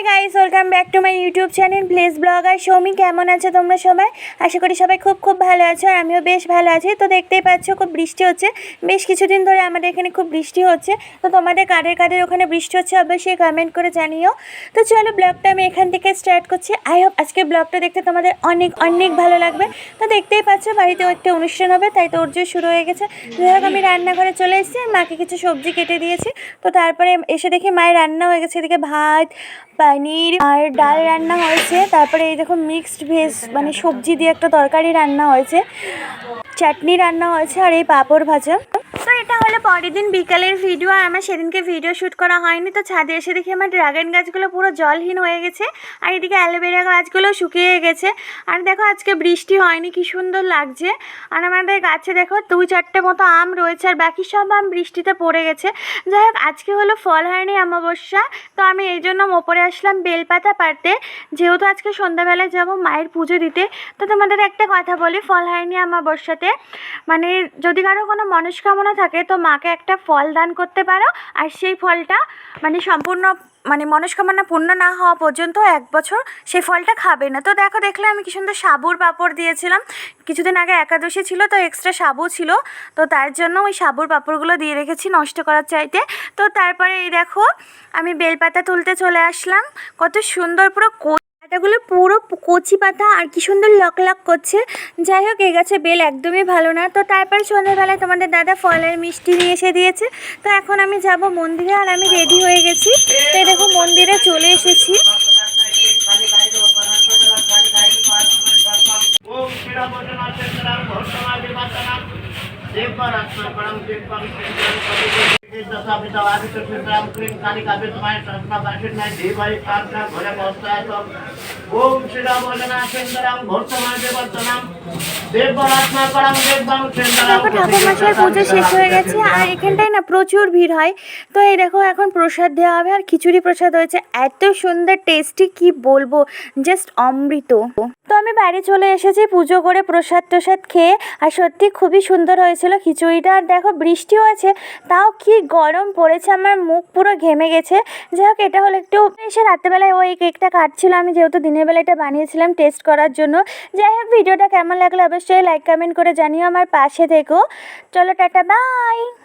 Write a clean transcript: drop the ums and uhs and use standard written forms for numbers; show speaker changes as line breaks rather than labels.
Guys, welcome back to my YouTube channel place blogger Soumi. কেমন আছো তোমরা সবাই? আশা করি সবাই খুব ভালো আছো, আর আমিও বেশ ভালো আছি। তো দেখতেই পাচ্ছ খুব বৃষ্টি হচ্ছে, বেশ কিছুদিন ধরে আমাদের এখানে খুব বৃষ্টি হচ্ছে। তো তোমাদের কাদের ওখানে বৃষ্টি হচ্ছে অবশ্যই কমেন্ট করে জানিও। তো চলো ব্লগটা আমি এখান থেকে স্টার্ট করছি। আই হোপ আজকে ব্লগটা দেখতে তোমাদের অনেক ভালো লাগবে। তো দেখতেই পাচ্ছ বাড়িতেও একটা অনুষ্ঠান হবে, তাই তোড়জোড় শুরু হয়ে গেছে। যাই হোক, আমি রান্নাঘরে চলে এসেছি, মাকে কিছু সবজি কেটে দিয়েছি। তো তারপরে এসে দেখি মায়ের রান্না হয়ে গেছে। এদিকে ভাত, পনির আর ডাল রান্না হয়েছে। তারপরে এই দেখো মিক্সড ভেজ মানে সবজি দিয়ে একটা তরকারি রান্না হয়েছে, চাটনি রান্না হয়েছে, আর এই পাঁপড় ভাজা। তো এটা হলো পরের দিন বিকালের ভিডিও, আর আমার সেদিনকে ভিডিও শ্যুট করা হয়নি। তো ছাদে এসে দেখি আমার ড্রাগন গাছগুলো পুরো জলহীন হয়ে গেছে, আর এদিকে অ্যালোভেরা গাছগুলো শুকিয়ে গেছে। আর দেখো আজকে বৃষ্টি হয়নি, কি সুন্দর লাগছে। আর আমাদের গাছে দেখো 2-4টে মতো আম রয়েছে, আর বাকি সব আম বৃষ্টিতে পড়ে গেছে। যাই হোক, আজকে হলো ফলহারিণী অমাবস্যা। তো আমি এই জন্য ওপরে আসলাম বেলপাতা পাড়তে, যেহেতু আজকে সন্ধ্যাবেলায় যাব মায়ের পুজো দিতে। তো তোমাদের একটা কথা বলি, ফলহারিণী অমাবস্যাতে মানে যদি কারো কোনো মনস্কামনা থাকে তো মাকে একটা ফল দান করতে পারো, আর সেই ফলটা মানে সম্পূর্ণ মানে মনস্কামনা পূর্ণ না হওয়া পর্যন্ত 1 বছর সেই ফলটা খাবে না। তো দেখলে আমি কি সুন্দর সাবুর পাঁপড় দিয়েছিলাম। কিছুদিন আগে একাদশী ছিল, তো এক্সট্রা সাবু ছিল, তো তার জন্য ওই সাবুর পাঁপড়গুলো দিয়ে রেখেছি নষ্ট করার চাইতে। তো তারপরে এই দেখো আমি বেলপাতা তুলতে চলে আসলাম। কত সুন্দর পুরো পাতাগুলো পুরো কচি পাতা, আর কি সুন্দর লক করছে। যাই হোক, এই গাছে বেল একদমই ভালো না। তো তারপর সন্ধ্যাবেলায় তোমাদের দাদা ফলের মিষ্টি নিয়ে এসে দিয়েছে। তো এখন আমি যাব মন্দিরে, আর আমি রেডি হয়ে গেছি। তো দেখো মন্দিরে চলে এসেছি। ঠাকুরমশাইয়ের পুজো শেষ হয়ে গেছে, আর এখানটায় না প্রচুর ভিড় হয়। তো এই দেখো এখন প্রসাদ দেওয়া হবে, আর খিচুড়ি প্রসাদ হয়েছে, এত সুন্দর টেস্টি কি বলবো, জাস্ট অমৃত। তো আমি বাইরে চলে এসেছি পুজো করে প্রসাদ খেয়ে, আর সত্যি খুবই সুন্দর হয়েছিল খিচুড়িটা। আর দেখো বৃষ্টি হয়েছে, তাও কি গরম পড়েছে, আমার মুখ পুরো ঘেমে গেছে। যাই হোক, এটা হলো একটু এসে রাত্রেবেলায় ওই কেকটা কাটছিল আমি, যেহেতু দিনের বেলা এটা বানিয়েছিলাম টেস্ট করার জন্য। যাই হোক, ভিডিওটা কেমন লাগলো অবশ্যই লাইক কমেন্ট করে জানিও, আমার পাশে থেকো। চলো টাটা, বাই।